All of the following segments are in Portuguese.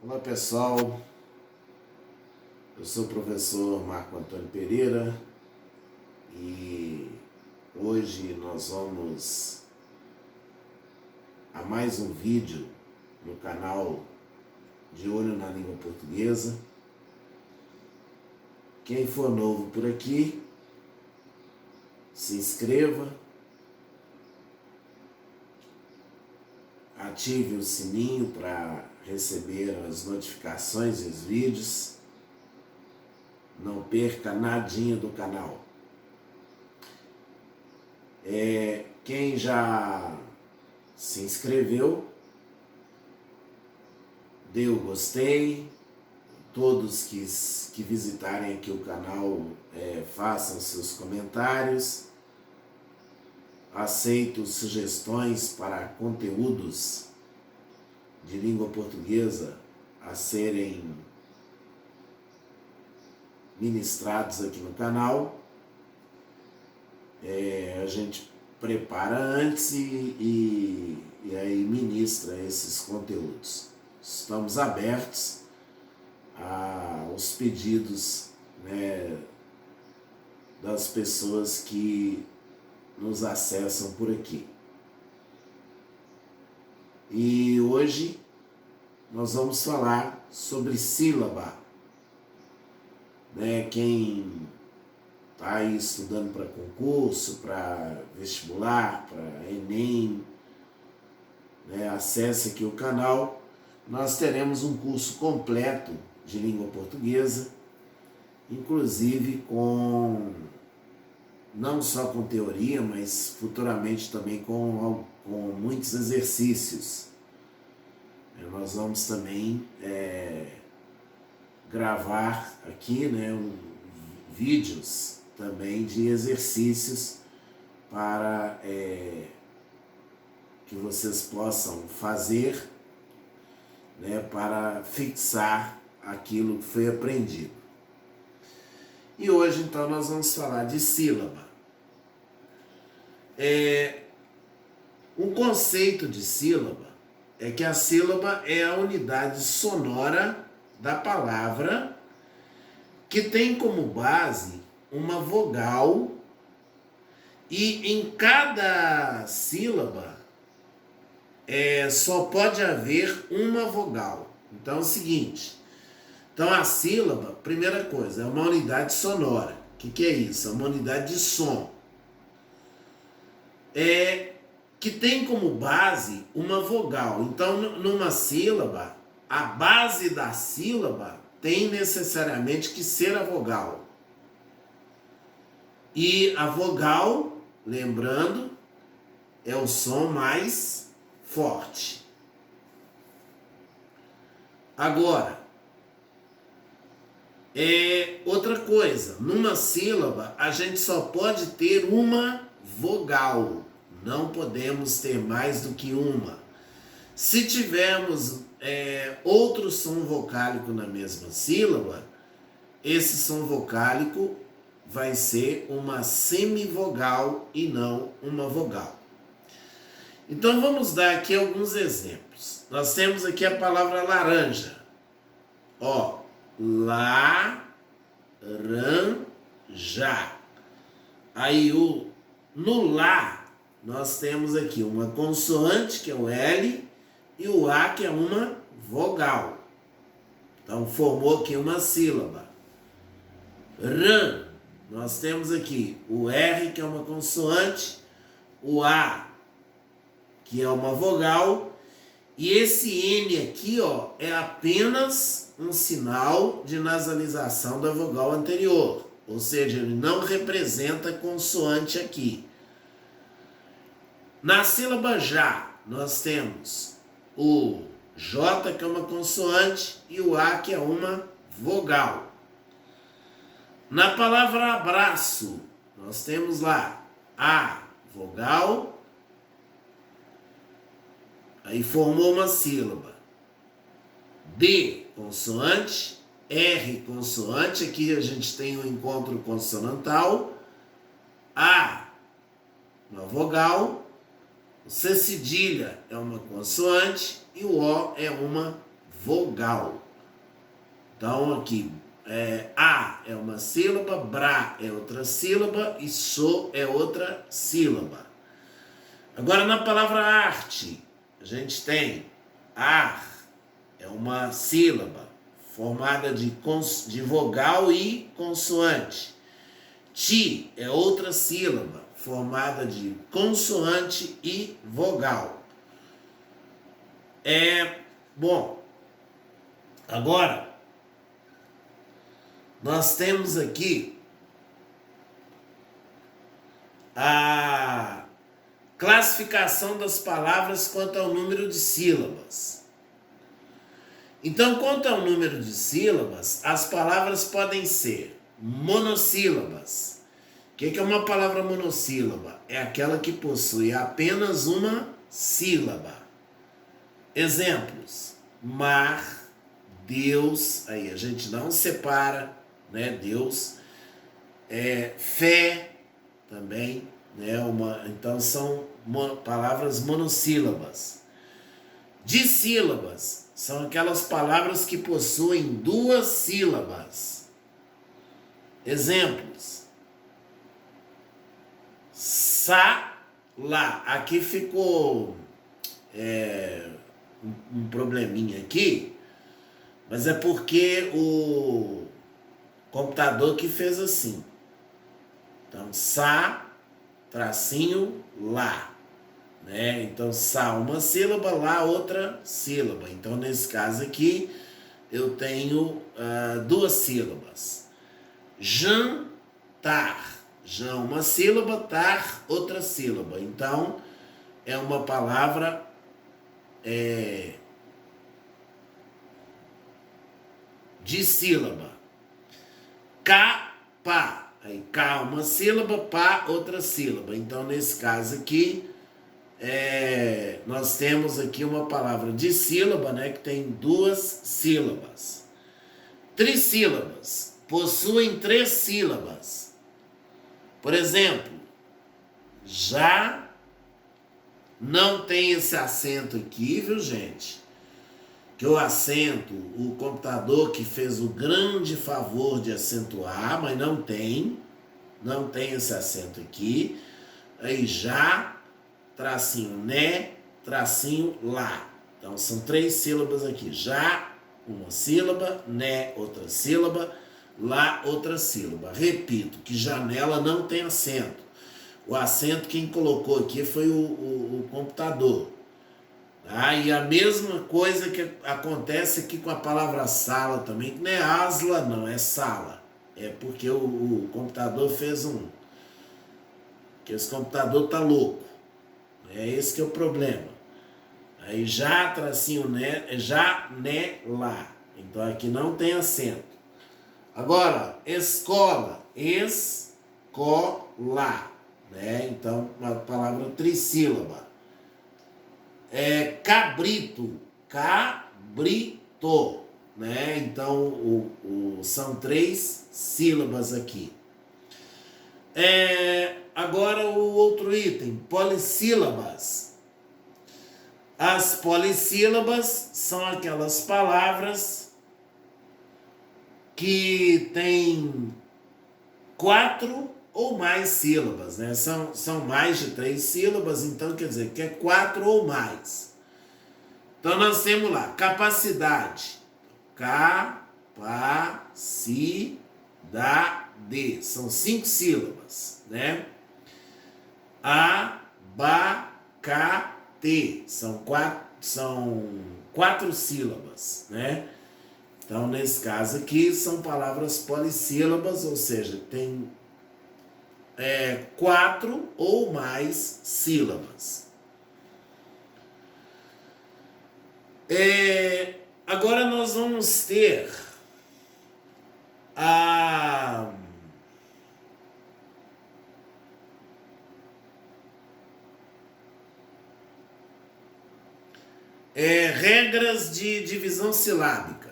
Olá pessoal, eu sou o professor Marco Antônio Pereira e hoje nós vamos a mais um vídeo no canal De Olho na Língua Portuguesa. Quem for novo por aqui, se inscreva, ative o sininho para receber as notificações e os vídeos. Não perca nadinha do canal. Quem já se inscreveu, dê o gostei. Todos que visitarem aqui o canal, façam seus comentários. Aceito sugestões para conteúdos de língua portuguesa a serem ministrados aqui no canal. A gente prepara antes e aí ministra esses conteúdos. Estamos abertos aos pedidos, das pessoas que nos acessam por aqui. E hoje nós vamos falar sobre sílaba. Quem está aí estudando para concurso, para vestibular, para Enem, acesse aqui o canal. Nós teremos um curso completo de língua portuguesa, inclusive não só com teoria, mas futuramente também com muitos exercícios. Nós vamos também gravar aqui vídeos também de exercícios para que vocês possam fazer, para fixar aquilo que foi aprendido. E hoje então nós vamos falar de sílaba. Um conceito de sílaba é que a sílaba é a unidade sonora da palavra que tem como base uma vogal e em cada sílaba só pode haver uma vogal. Então é o seguinte, a sílaba, primeira coisa, é uma unidade sonora. O que é isso? É uma unidade de som. Que tem como base uma vogal. Então, numa sílaba, a base da sílaba tem necessariamente que ser a vogal. E a vogal, lembrando, é o som mais forte. Agora, outra coisa, numa sílaba a gente só pode ter uma vogal. Não podemos ter mais do que uma. Se tivermos outro som vocálico na mesma sílaba, esse som vocálico vai ser uma semivogal e não uma vogal. Então vamos dar aqui alguns exemplos. Nós temos aqui a palavra laranja. Laranja. Aí no lá nós temos aqui uma consoante, que é o L, e o A, que é uma vogal. Então, formou aqui uma sílaba. Rã, nós temos aqui o R, que é uma consoante, o A, que é uma vogal, e esse N aqui, é apenas um sinal de nasalização da vogal anterior. Ou seja, ele não representa consoante aqui. Na sílaba já, nós temos o J, que é uma consoante, e o A, que é uma vogal. Na palavra abraço, nós temos lá A, vogal, aí formou uma sílaba. D, consoante, R, consoante, aqui a gente tem um encontro consonantal, A, uma vogal, o C cedilha é uma consoante e o O é uma vogal. Então aqui, A é uma sílaba, Bra é outra sílaba e So é outra sílaba. Agora na palavra arte, a gente tem Ar, é uma sílaba formada de vogal e consoante. Ti é outra sílaba formada de consoante e vogal. Bom, agora nós temos aqui a classificação das palavras quanto ao número de sílabas. Então, quanto ao número de sílabas, as palavras podem ser monossílabas. O que é uma palavra monossílaba? É aquela que possui apenas uma sílaba. Exemplos: mar, Deus, aí a gente não separa, né? Deus, fé também, né? Então são palavras monossílabas. Dissílabas são aquelas palavras que possuem duas sílabas. Exemplos: lá. Aqui ficou um probleminha aqui, mas é porque o computador que fez assim. Então, tracinho, lá. Né? Então, uma sílaba, lá outra sílaba. Então, nesse caso aqui, eu tenho duas sílabas. Jantar. Jan, uma sílaba, tar, outra sílaba. Então, é uma palavra de sílaba. Pá. Aí, cá, uma sílaba, pá, outra sílaba. Então, nesse caso aqui, nós temos aqui uma palavra de sílaba, né, que tem duas sílabas. Trissílabas possuem três sílabas. Por exemplo, já não tem esse acento aqui, viu, gente? Que o acento, o computador que fez o grande favor de acentuar, mas não tem esse acento aqui. Aí já, tracinho né, tracinho lá. Então são três sílabas aqui. Já, uma sílaba, né, outra sílaba, lá, outra sílaba. Repito, que janela não tem acento. O acento quem colocou aqui foi o computador. Tá? E a mesma coisa que acontece aqui com a palavra sala também, que não é asla, não, é sala. É porque o computador fez que esse computador tá louco. É esse que é o problema. Aí já, tracinho né, já, né, lá. Então aqui não tem acento. Agora, escola, escola, né? Então, uma palavra trissílaba. Cabrito, cabrito, né? Então, são três sílabas aqui. Agora, o outro item, polissílabas. As polissílabas são aquelas palavras que têm 4 ou mais sílabas, né? São mais de 3 sílabas, então quer dizer que é 4 ou mais. Então nós temos lá, capacidade. Capacidade. São 5 sílabas, né? Abacate. São 4 sílabas, né? Então, nesse caso aqui, são palavras polissílabas, ou seja, tem 4 ou mais sílabas. Agora nós vamos ter regras de divisão silábica.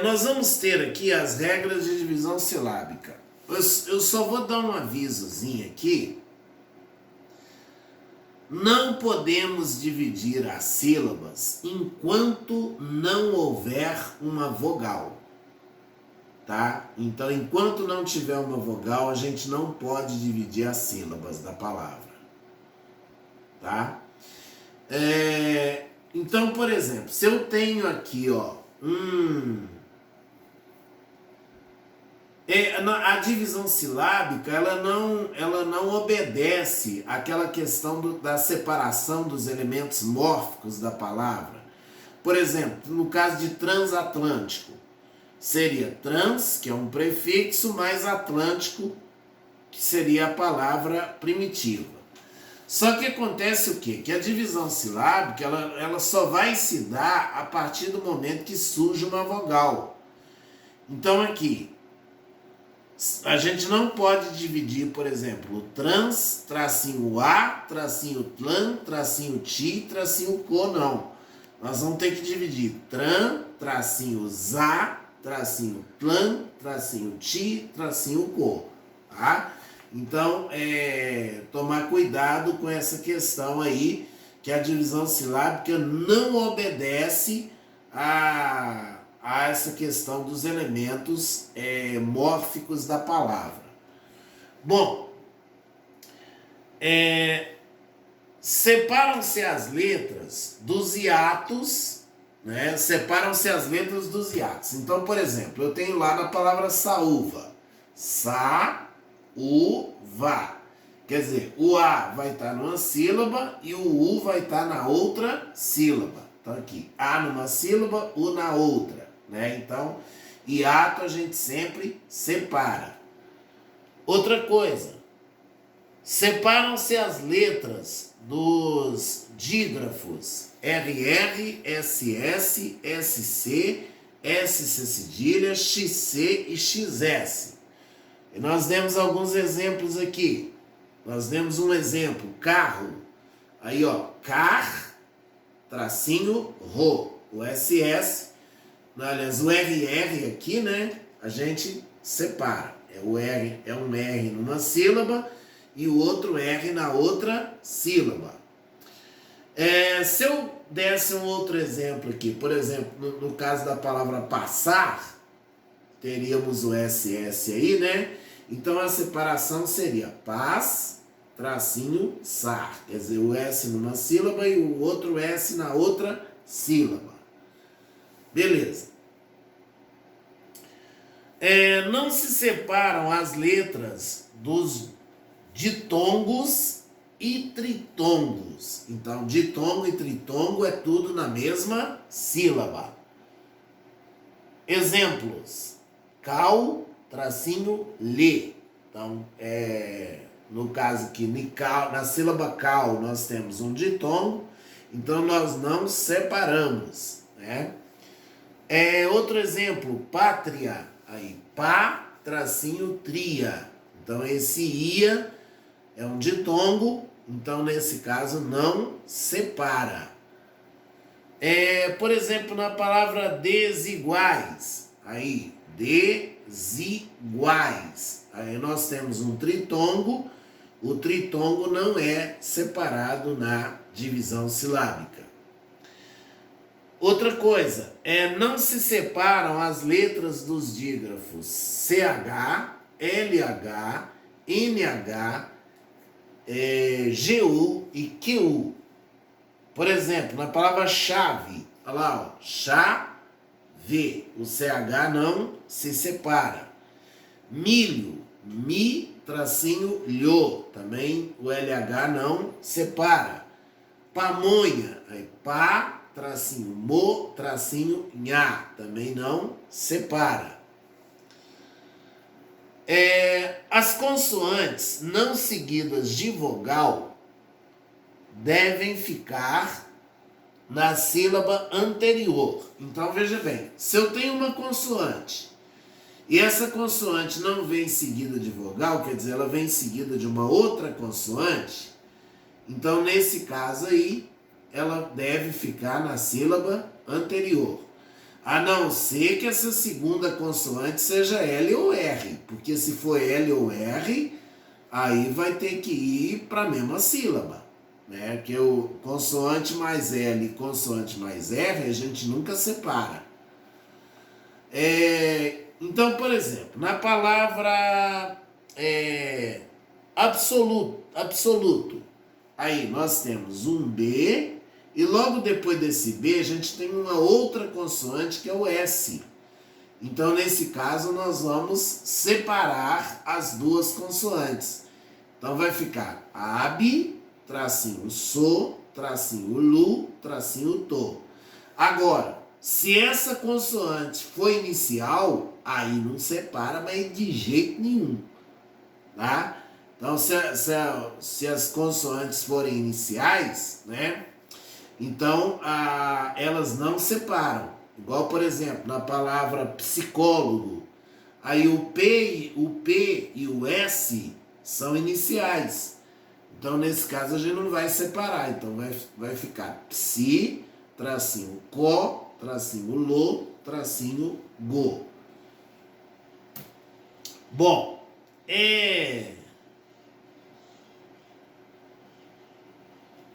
Nós vamos ter aqui as regras de divisão silábica. Eu só vou dar um avisozinho aqui. não podemos dividir as sílabas enquanto não houver uma vogal, tá? Então, enquanto não tiver uma vogal, a gente não pode dividir as sílabas da palavra, tá? Então, por exemplo, se eu tenho aqui, ó, a divisão silábica, ela não obedece àquela questão da separação dos elementos mórficos da palavra. Por exemplo, no caso de transatlântico, seria trans, que é um prefixo, mais atlântico, que seria a palavra primitiva. Só que acontece o quê? Que a divisão silábica, ela só vai se dar a partir do momento que surge uma vogal. Então aqui, a gente não pode dividir, por exemplo, o trans, tracinho o a, tracinho tlan, tracinho ti, tracinho co, não. Nós vamos ter que dividir tran, tracinho za, tracinho tlan, tracinho ti, tracinho co, tá? Então, tomar cuidado com essa questão aí, que a divisão silábica não obedece a essa questão dos elementos mórficos da palavra. Bom, separam-se as letras dos hiatos, né? Separam-se as letras dos hiatos. Então, por exemplo, eu tenho lá na palavra saúva, sa-u-va. Quer dizer, o A vai estar numa sílaba e o U vai estar na outra sílaba. Então aqui, A numa sílaba, U na outra, né? Então, hiato a gente sempre separa. Outra coisa, separam-se as letras dos dígrafos RR, SS, SC, SC cedilha, XC e XS. E nós demos alguns exemplos aqui. Nós demos um exemplo, carro. Aí, ó, car, tracinho, ro. O SS, aliás, o RR aqui, né? A gente separa. O R é um R numa sílaba e o outro R na outra sílaba. Se eu desse um outro exemplo aqui, por exemplo, no caso da palavra passar, teríamos o SS aí, né? Então a separação seria paz, tracinho, sar. Quer dizer, o S numa sílaba e o outro S na outra sílaba. Beleza. Não se separam as letras dos ditongos e tritongos. Então, ditongo e tritongo é tudo na mesma sílaba. Exemplos. Cal, tracinho, lê. Então, no caso aqui, na sílaba cal, nós temos um ditongo, então nós não separamos, né? Outro exemplo, pátria, aí, pá, tracinho, tria. Então, esse ia é um ditongo, então nesse caso não separa. Por exemplo, na palavra desiguais, aí, desiguais. Aí nós temos um tritongo, o tritongo não é separado na divisão silábica. Outra coisa, não se separam as letras dos dígrafos CH, LH, NH, GU e QU. Por exemplo, na palavra chave, olha lá, ó, chave, o CH não se separa. Milho, mi, tracinho, lho, também o LH não separa. Pamonha, aí, pá, tracinho, mo, tracinho, nha, também não separa. As consoantes não seguidas de vogal devem ficar na sílaba anterior. Então, veja bem, se eu tenho uma consoante e essa consoante não vem seguida de vogal, quer dizer, ela vem seguida de uma outra consoante, então, nesse caso aí, ela deve ficar na sílaba anterior. A não ser que essa segunda consoante seja L ou R, porque se for L ou R, aí vai ter que ir para a mesma sílaba, né? Que o consoante mais L e consoante mais R a gente nunca separa. Então, por exemplo, na palavra absoluto, aí nós temos um B e logo depois desse B a gente tem uma outra consoante que é o S. Então, nesse caso, nós vamos separar as duas consoantes. Então, vai ficar AB, tracinho SO, tracinho LU, tracinho TO. Agora, se essa consoante for inicial, aí não separa, mas de jeito nenhum. Tá? Então, se as consoantes forem iniciais, né? Então, elas não separam. Igual, por exemplo, na palavra psicólogo, aí o P e o S são iniciais. Então, nesse caso, a gente não vai separar. Então, vai ficar psi, tracinho co, tracinho lo, tracinho go. Bom,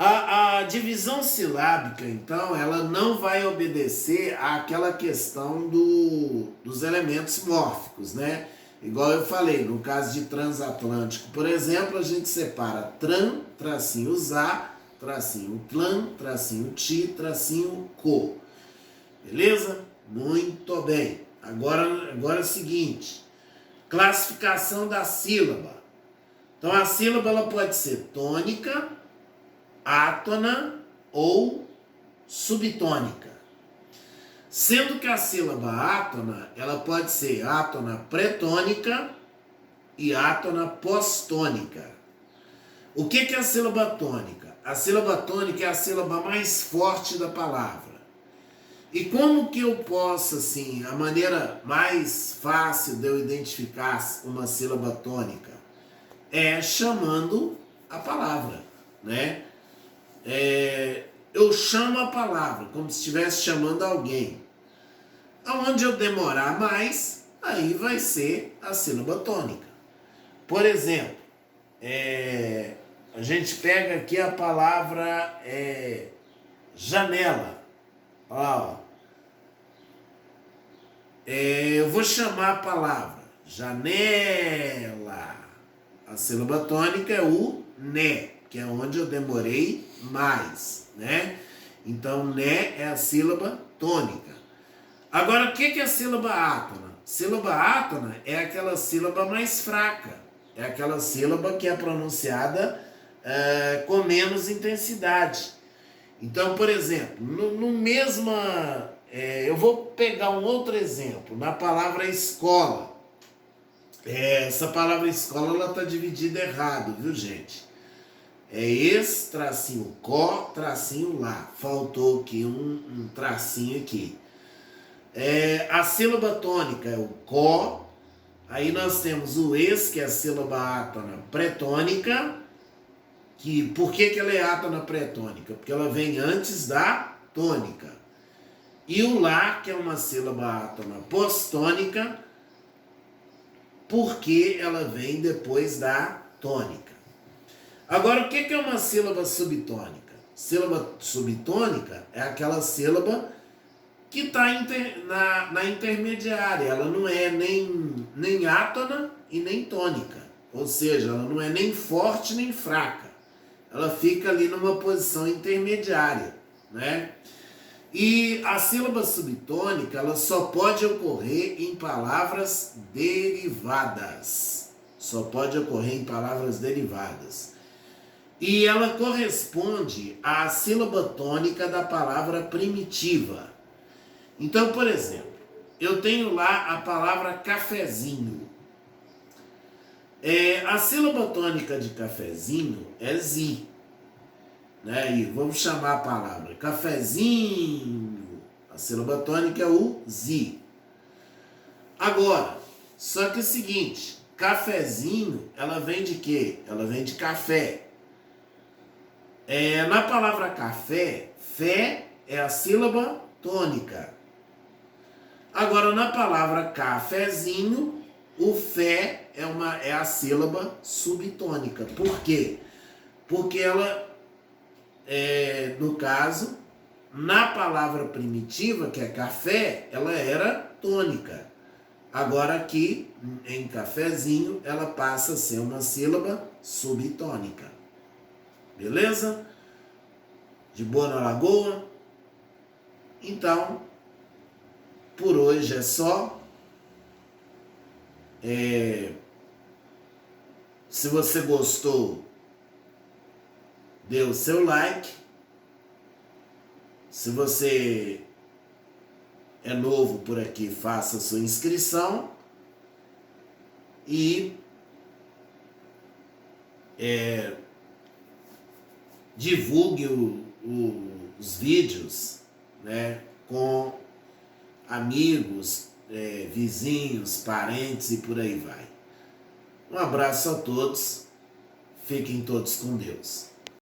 a divisão silábica, então, ela não vai obedecer àquela questão dos elementos mórficos, né? Igual eu falei, no caso de transatlântico, por exemplo, a gente separa tran, tracinho za, tracinho tlan, tracinho ti, tracinho co. Beleza? Muito bem. Agora é o seguinte, classificação da sílaba. Então, a sílaba ela pode ser tônica, átona ou subtônica. Sendo que a sílaba átona, ela pode ser átona pretônica e átona pós-tônica. O que é a sílaba tônica? A sílaba tônica é a sílaba mais forte da palavra. E como que eu posso, assim, a maneira mais fácil de eu identificar uma sílaba tônica? É chamando a palavra, né? Eu chamo a palavra, como se estivesse chamando alguém. Aonde eu demorar mais, aí vai ser a sílaba tônica. Por exemplo, a gente pega aqui a palavra janela. Ó, eu vou chamar a palavra janela. A sílaba tônica é o né, que é onde eu demorei mais, né? Então, né é a sílaba tônica. Agora, o que é a sílaba átona? Sílaba átona é aquela sílaba mais fraca. É aquela sílaba que é pronunciada com menos intensidade. Então, por exemplo, eu vou pegar um outro exemplo, na palavra escola. Essa palavra escola, ela está dividida errado, viu, gente? Es, tracinho có, tracinho lá. Faltou aqui um tracinho aqui. A sílaba tônica é o có. Aí nós temos o es, que é a sílaba átona pretônica. Por que ela é átona pretônica? Porque ela vem antes da tônica. E o lá, que é uma sílaba átona pós-tônica, porque ela vem depois da tônica. Agora, o que é uma sílaba subtônica? Sílaba subtônica é aquela sílaba que está na intermediária. Ela não é nem átona e nem tônica. Ou seja, ela não é nem forte nem fraca. Ela fica ali numa posição intermediária, né? E a sílaba subtônica, ela só pode ocorrer em palavras derivadas. Só pode ocorrer em palavras derivadas. E ela corresponde à sílaba tônica da palavra primitiva. Então, por exemplo, eu tenho lá a palavra cafezinho. A sílaba tônica de cafezinho é zi. Né? E vamos chamar a palavra cafezinho. A sílaba tônica é o zi. Agora, só que é o seguinte, cafezinho, ela vem de quê? Ela vem de café. Na palavra café, fé é a sílaba tônica. Agora, na palavra cafezinho, o fé é a sílaba subtônica. Por quê? Porque ela no caso, na palavra primitiva, que é café, ela era tônica. Agora aqui, em cafezinho, ela passa a ser uma sílaba subtônica. Beleza? De boa na lagoa? Então, por hoje é só. Se você gostou, dê o seu like. Se você é novo por aqui, faça a sua inscrição. E divulgue os vídeos, né, com amigos, vizinhos, parentes e por aí vai. Um abraço a todos. Fiquem todos com Deus.